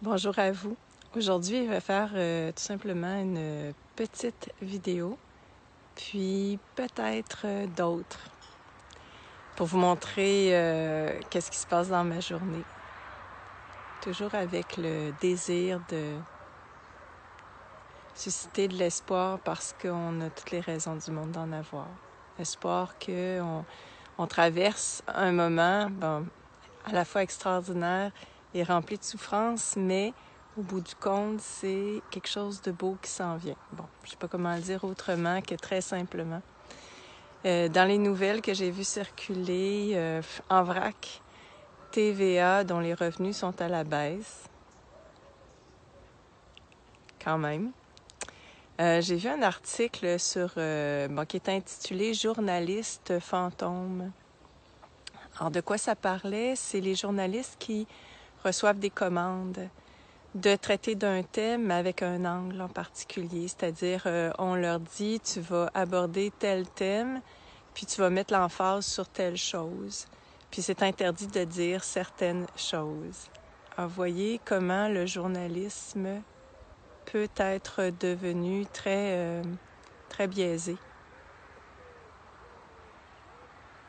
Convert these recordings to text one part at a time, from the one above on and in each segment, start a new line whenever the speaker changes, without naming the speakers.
Bonjour à vous. Aujourd'hui, je vais faire tout simplement une petite vidéo, puis peut-être d'autres, pour vous montrer qu'est-ce qui se passe dans ma journée. Toujours avec le désir de susciter de l'espoir parce qu'on a toutes les raisons du monde d'en avoir. Espoir qu'on traverse un moment à la fois extraordinaire et rempli de souffrance, mais au bout du compte, c'est quelque chose de beau qui s'en vient. Bon, je ne sais pas comment le dire autrement que très simplement. Dans les nouvelles que j'ai vues circuler en vrac, TVA, dont les revenus sont à la baisse, quand même. J'ai vu un article qui est intitulé « Journalistes fantômes ». Alors, de quoi ça parlait? C'est les journalistes qui reçoivent des commandes de traiter d'un thème avec un angle en particulier. C'est-à-dire, on leur dit, tu vas aborder tel thème, puis tu vas mettre l'emphase sur telle chose. Puis c'est interdit de dire certaines choses. Alors, voyez comment le journalisme peut être devenu très biaisé.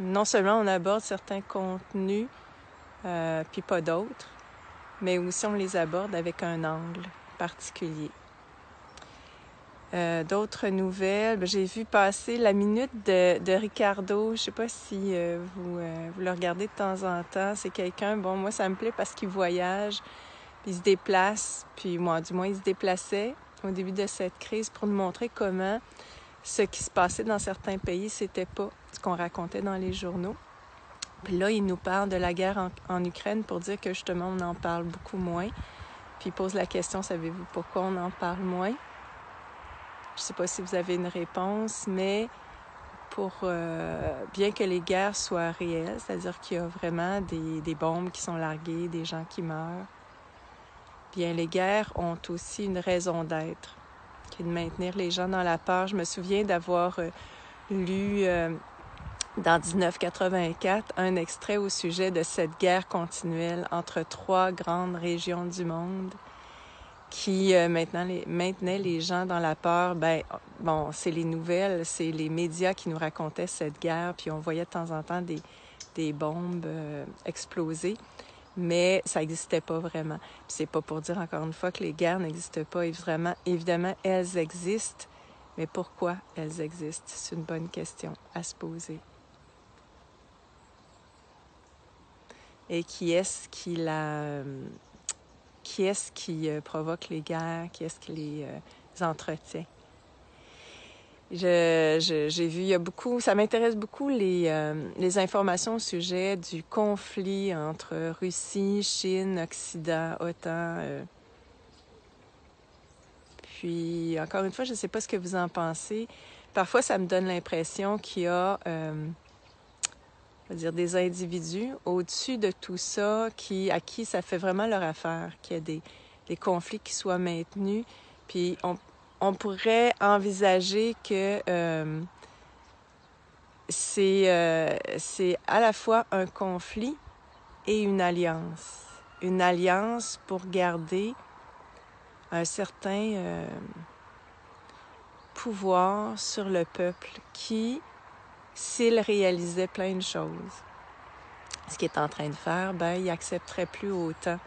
Non seulement on aborde certains contenus, puis pas d'autres, mais aussi on les aborde avec un angle particulier. D'autres nouvelles, j'ai vu passer la minute de Ricardo. Je ne sais pas si vous le regardez de temps en temps. C'est quelqu'un, moi ça me plaît parce qu'il voyage, puis il se déplace, puis moi du moins il se déplaçait au début de cette crise pour nous montrer comment ce qui se passait dans certains pays, c'était pas ce qu'on racontait dans les journaux. Puis là, il nous parle de la guerre en Ukraine pour dire que justement, on en parle beaucoup moins. Puis il pose la question, savez-vous pourquoi on en parle moins? Je ne sais pas si vous avez une réponse, mais bien que les guerres soient réelles, c'est-à-dire qu'il y a vraiment des bombes qui sont larguées, des gens qui meurent, bien les guerres ont aussi une raison d'être, qui est de maintenir les gens dans la peur. Je me souviens d'avoir lu dans 1984 un extrait au sujet de cette guerre continuelle entre 3 grandes régions du monde qui maintenait les gens dans la peur. C'est les nouvelles, c'est les médias qui nous racontaient cette guerre, puis on voyait de temps en temps des bombes exploser, mais ça n'existait pas vraiment. Puis c'est pas pour dire encore une fois que les guerres n'existent pas. Évidemment, elles existent, mais pourquoi elles existent? C'est une bonne question à se poser. Et qui est-ce qui provoque les guerres? Qui est-ce qui les entretient? J'ai vu, il y a beaucoup, ça m'intéresse beaucoup les informations au sujet du conflit entre Russie, Chine, Occident, OTAN. Puis, encore une fois, je ne sais pas ce que vous en pensez. Parfois, ça me donne l'impression qu'il y a des individus au-dessus de tout ça à qui ça fait vraiment leur affaire, qu'il y a des conflits qui soient maintenus. Puis on pourrait envisager que c'est à la fois un conflit et une alliance. Une alliance pour garder un certain pouvoir sur le peuple qui, s'il réalisait plein de choses, ce qu'il est en train de faire, il n'accepterait plus autant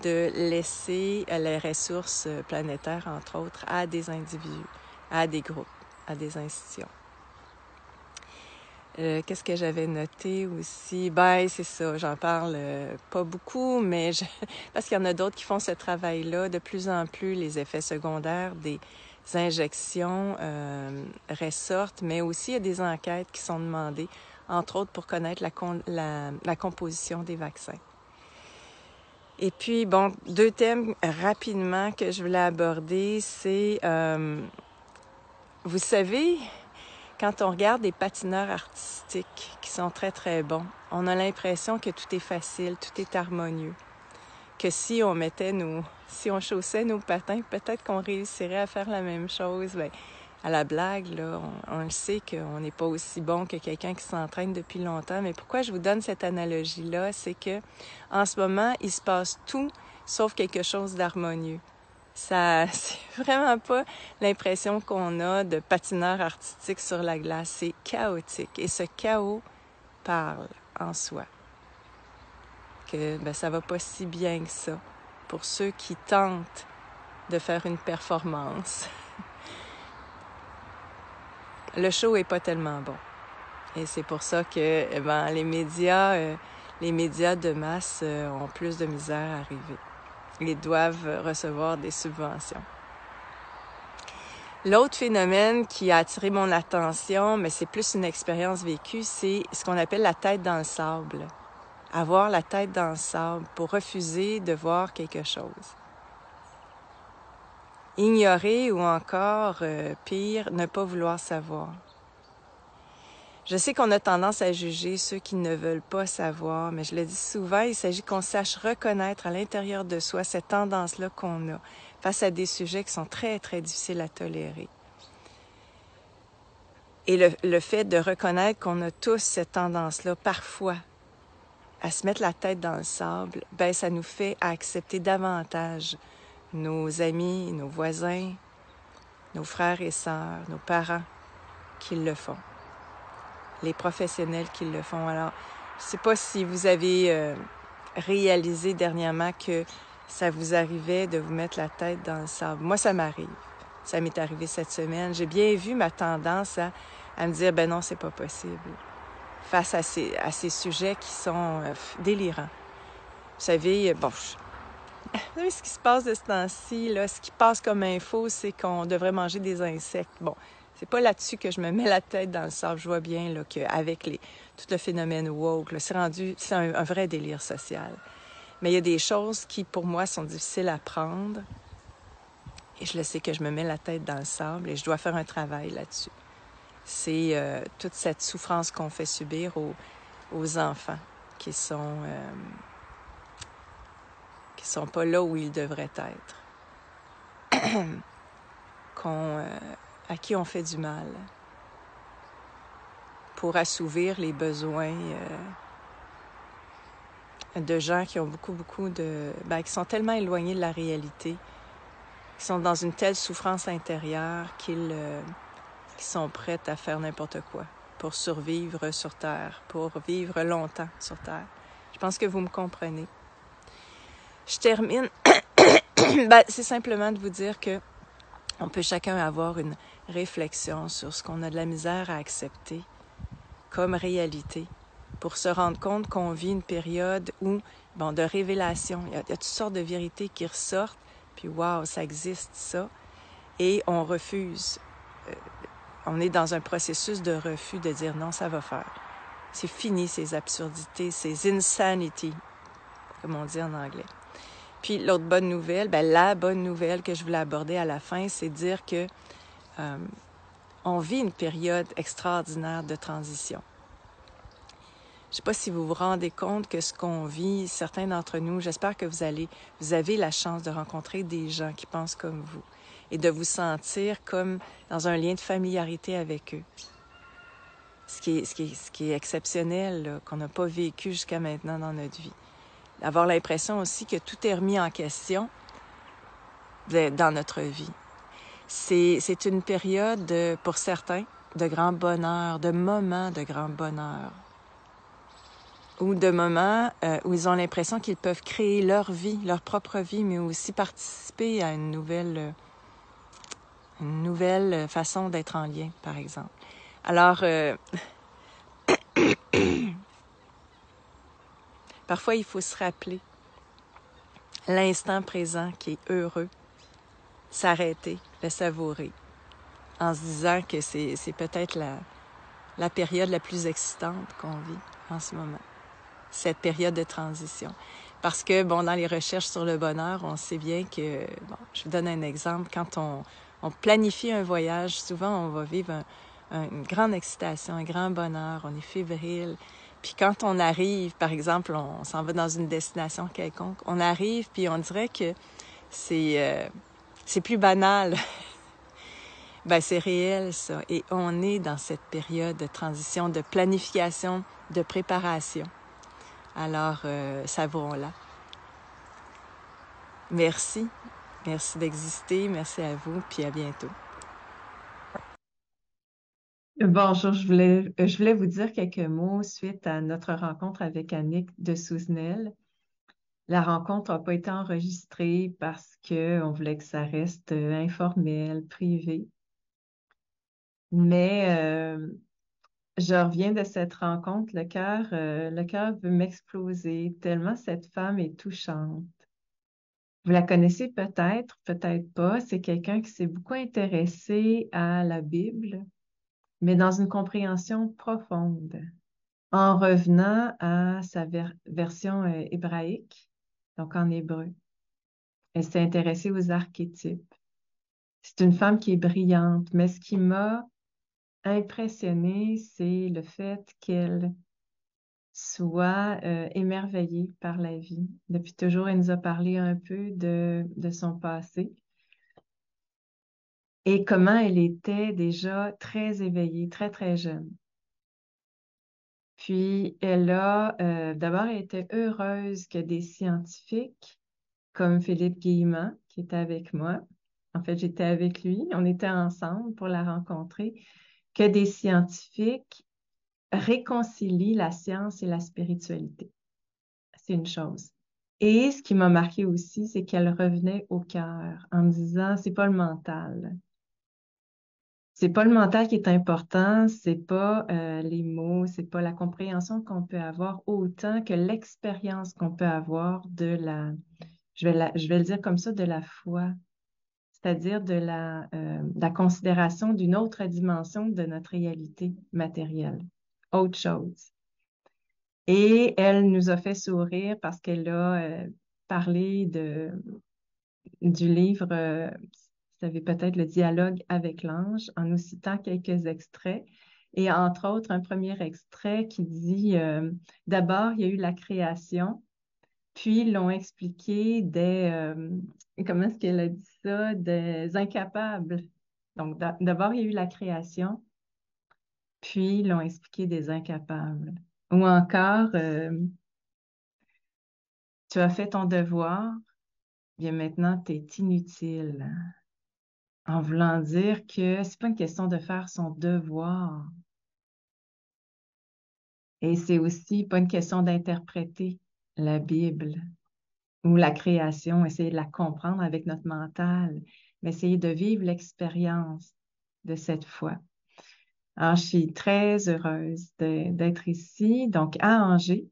de laisser les ressources planétaires, entre autres, à des individus, à des groupes, à des institutions. Qu'est-ce que j'avais noté aussi? C'est ça, j'en parle pas beaucoup, mais parce qu'il y en a d'autres qui font ce travail-là. De plus en plus, les effets secondaires des injections ressortent, mais aussi il y a des enquêtes qui sont demandées, entre autres pour connaître la composition des vaccins. Et puis, 2 thèmes rapidement que je voulais aborder, c'est, vous savez, quand on regarde des patineurs artistiques qui sont très, très bons, on a l'impression que tout est facile, tout est harmonieux. Que si on chaussait nos patins, peut-être qu'on réussirait à faire la même chose. À la blague, là, on le sait qu'on n'est pas aussi bon que quelqu'un qui s'entraîne depuis longtemps. Mais pourquoi je vous donne cette analogie-là? C'est que en ce moment, il se passe tout sauf quelque chose d'harmonieux. Ça, c'est vraiment pas l'impression qu'on a de patineur artistique sur la glace. C'est chaotique. Et ce chaos parle en soi. Que ça va pas si bien que ça pour ceux qui tentent de faire une performance. Le show est pas tellement bon. Et c'est pour ça que les médias de masse ont plus de misère à arriver. Ils doivent recevoir des subventions. L'autre phénomène qui a attiré mon attention, mais c'est plus une expérience vécue, c'est ce qu'on appelle la tête dans le sable. Avoir la tête dans le sable pour refuser de voir quelque chose. Ignorer ou encore, pire, ne pas vouloir savoir. Je sais qu'on a tendance à juger ceux qui ne veulent pas savoir, mais je le dis souvent, il s'agit qu'on sache reconnaître à l'intérieur de soi cette tendance-là qu'on a face à des sujets qui sont très, très difficiles à tolérer. Et le fait de reconnaître qu'on a tous cette tendance-là, parfois, à se mettre la tête dans le sable, ça nous fait accepter davantage nos amis, nos voisins, nos frères et sœurs, nos parents qui le font. Les professionnels qui le font. Alors, je ne sais pas si vous avez réalisé dernièrement que ça vous arrivait de vous mettre la tête dans le sable. Moi, ça m'arrive. Ça m'est arrivé cette semaine. J'ai bien vu ma tendance à me dire, non, c'est pas possible. Face à ces sujets qui sont délirants. Vous savez, vous savez ce qui se passe de ce temps-ci, là, ce qui passe comme info, c'est qu'on devrait manger des insectes. Bon, c'est pas là-dessus que je me mets la tête dans le sable. Je vois bien là, qu'avec tout le phénomène woke, là, c'est un vrai délire social. Mais il y a des choses qui, pour moi, sont difficiles à prendre. Et je le sais que je me mets la tête dans le sable et je dois faire un travail là-dessus. C'est toute cette souffrance qu'on fait subir aux enfants qui sont pas là où ils devraient être. À qui on fait du mal pour assouvir les besoins de gens qui ont beaucoup de... qui sont tellement éloignés de la réalité, qui sont dans une telle souffrance intérieure qu'ils sont prêts à faire n'importe quoi pour survivre sur Terre, pour vivre longtemps sur Terre. Je pense que vous me comprenez. Je termine. C'est simplement de vous dire que on peut chacun avoir une réflexion sur ce qu'on a de la misère à accepter comme réalité pour se rendre compte qu'on vit une période où, de révélation. Il y a toutes sortes de vérités qui ressortent, puis wow, ça existe, ça. Et on refuse. On est dans un processus de refus de dire non, ça va faire. C'est fini ces absurdités, ces insanities, comme on dit en anglais. Puis l'autre bonne nouvelle, la bonne nouvelle que je voulais aborder à la fin, c'est de dire que on vit une période extraordinaire de transition. Je ne sais pas si vous vous rendez compte que ce qu'on vit, certains d'entre nous, j'espère que vous avez la chance de rencontrer des gens qui pensent comme vous et de vous sentir comme dans un lien de familiarité avec eux. Ce qui est exceptionnel, là, qu'on n'a pas vécu jusqu'à maintenant dans notre vie. Avoir l'impression aussi que tout est remis en question dans notre vie. C'est une période, pour certains, de grand bonheur, de moments de grand bonheur. Ou de moments où ils ont l'impression qu'ils peuvent créer leur vie, leur propre vie, mais aussi participer à une nouvelle façon d'être en lien, par exemple. Alors, parfois, il faut se rappeler l'instant présent qui est heureux, s'arrêter, le savourer, en se disant que c'est peut-être la période la plus excitante qu'on vit en ce moment, cette période de transition. Parce que, dans les recherches sur le bonheur, on sait bien que, je vous donne un exemple, quand on planifie un voyage, souvent on va vivre une grande excitation, un grand bonheur, on est fébrile. Puis quand on arrive, par exemple, on s'en va dans une destination quelconque, on arrive, puis on dirait que c'est plus banal. C'est réel, ça. Et on est dans cette période de transition, de planification, de préparation. Alors, savourons-la. Merci. Merci d'exister. Merci à vous, puis à bientôt.
Bonjour, je voulais vous dire quelques mots suite à notre rencontre avec Annick de Souzenel. La rencontre n'a pas été enregistrée parce qu'on voulait que ça reste informel, privé. Mais je reviens de cette rencontre, le cœur veut m'exploser tellement cette femme est touchante. Vous la connaissez peut-être, peut-être pas. C'est quelqu'un qui s'est beaucoup intéressé à la Bible, mais dans une compréhension profonde, en revenant à sa version hébraïque, donc en hébreu. Elle s'est intéressée aux archétypes. C'est une femme qui est brillante, mais ce qui m'a impressionnée, c'est le fait qu'elle soit émerveillée par la vie. Depuis toujours, elle nous a parlé un peu de son passé et comment elle était déjà très éveillée, très, très jeune. Puis, d'abord, elle était heureuse que des scientifiques comme Philippe Guillemot, qui était avec moi. En fait, j'étais avec lui. On était ensemble pour la rencontrer. Que des scientifiques réconcilient la science et la spiritualité. C'est une chose. Et ce qui m'a marqué aussi, c'est qu'elle revenait au cœur en me disant, c'est pas le mental. C'est pas le mental qui est important, c'est pas les mots, c'est pas la compréhension qu'on peut avoir autant que l'expérience qu'on peut avoir je vais le dire comme ça, de la foi, c'est-à-dire de la considération d'une autre dimension de notre réalité matérielle, autre chose. Et elle nous a fait sourire parce qu'elle a parlé du livre, vous savez peut-être le dialogue avec l'ange, en nous citant quelques extraits. Et entre autres, un premier extrait qui dit, d'abord, il y a eu la création, puis ils l'ont expliqué comment est-ce qu'elle a dit ça, des incapables. Donc, d'abord, il y a eu la création, puis ils l'ont expliqué des incapables. Ou encore, tu as fait ton devoir, bien maintenant, tu es inutile. En voulant dire que c'est pas une question de faire son devoir. Et c'est aussi pas une question d'interpréter la Bible ou la création, essayer de la comprendre avec notre mental, mais essayer de vivre l'expérience de cette foi. Alors, je suis très heureuse d'être ici, donc à Angers.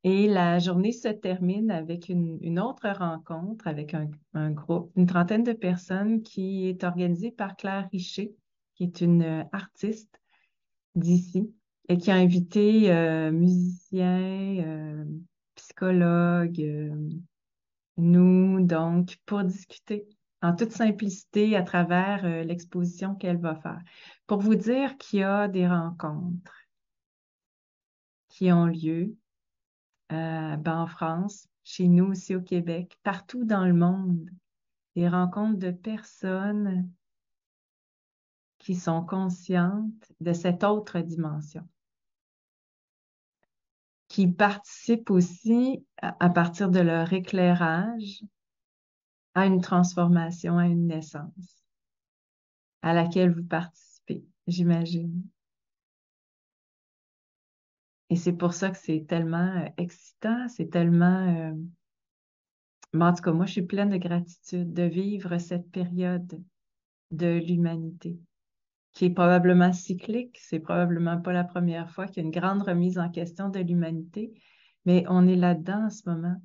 Et la journée se termine avec une autre rencontre avec un groupe, une trentaine de personnes qui est organisée par Claire Richer, qui est une artiste d'ici et qui a invité musiciens, psychologues, nous, donc, pour discuter en toute simplicité à travers l'exposition qu'elle va faire. Pour vous dire qu'il y a des rencontres qui ont lieu en France, chez nous aussi au Québec, partout dans le monde, des rencontres de personnes qui sont conscientes de cette autre dimension, qui participent aussi à partir de leur éclairage à une transformation, à une naissance à laquelle vous participez, j'imagine. Et c'est pour ça que c'est tellement excitant, c'est tellement... en tout cas, moi, je suis pleine de gratitude de vivre cette période de l'humanité, qui est probablement cyclique. C'est probablement pas la première fois qu'il y a une grande remise en question de l'humanité, mais on est là-dedans en ce moment.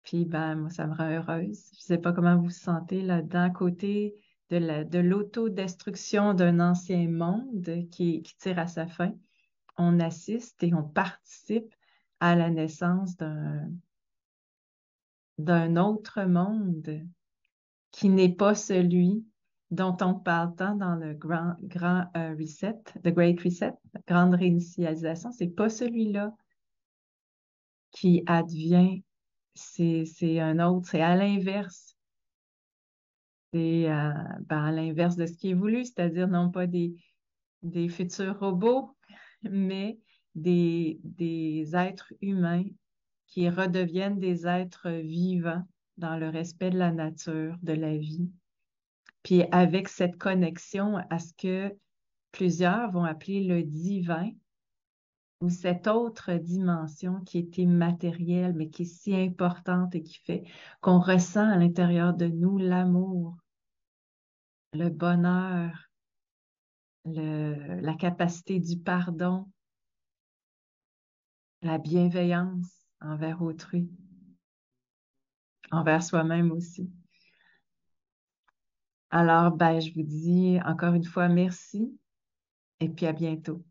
Puis, ben, moi, ça me rend heureuse. Je sais pas comment vous vous sentez là-dedans, à côté de l'autodestruction d'un ancien monde qui tire à sa fin. On assiste et on participe à la naissance d'un autre monde qui n'est pas celui dont on parle tant dans le grand reset, the Great Reset, la grande réinitialisation. C'est pas celui-là qui advient. C'est un autre. C'est à l'inverse. C'est à l'inverse de ce qui est voulu, c'est-à-dire non pas des futurs robots, mais des êtres humains qui redeviennent des êtres vivants dans le respect de la nature, de la vie. Puis avec cette connexion à ce que plusieurs vont appeler le divin, ou cette autre dimension qui est immatérielle, mais qui est si importante et qui fait qu'on ressent à l'intérieur de nous l'amour, le bonheur, la capacité du pardon, la bienveillance envers autrui, envers soi-même aussi. Alors, ben, je vous dis encore une fois merci et puis à bientôt.